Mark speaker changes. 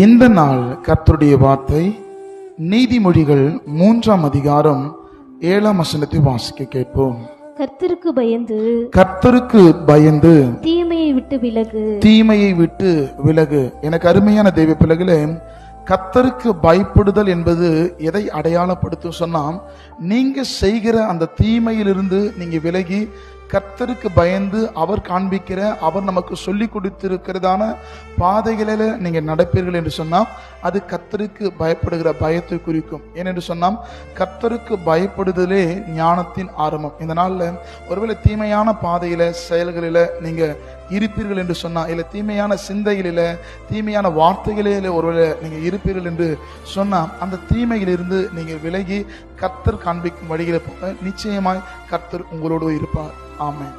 Speaker 1: இந்த நாள் கர்த்தருடைய வார்த்தை நீதிமொழிகள் 3ஆம் அதிகாரம் 7ஆம் வசனத்தை வாசிக்க கேட்போம். கர்த்தருக்கு பயந்து தீமையை விட்டு விலகு. எனக்கு அருமையான தெய்வ பிள்ளைகளே, கர்த்தருக்கு பயப்படுதல் என்பது எதை அடையாளப்படுத்தும் சொன்னா, நீங்க செய்கிற அந்த தீமையிலிருந்து நீங்க விலகி கர்த்தருக்கு பயந்து அவர் காண்பிக்கிற, அவர் நமக்கு சொல்லி கொடுத்திருக்கிறதான பாதைகளில நீங்க நடப்பீர்கள் என்று சொன்னால் அது கர்த்தருக்கு பயப்படுகிற பயத்தை குறிக்கும். ஏனென்று சொன்னால் கர்த்தருக்கு பயப்படுதலே ஞானத்தின் ஆரம்பம். இந்த நாள்ல ஒருவேளை தீமையான பாதையில செயல்களில நீங்க இருப்பீர்கள் என்று சொன்னா, இல்ல தீமையான சிந்தைகளில தீமையான வார்த்தைகளில ஒருவேளை நீங்க இருப்பீர்கள் என்று சொன்னா, அந்த தீமையிலிருந்து நீங்க விலகி கர்த்தர் காண்பிக்கும் வழிகளை போக நிச்சயமாய் கர்த்தர் உங்களோடு இருப்பார். ஆமென்.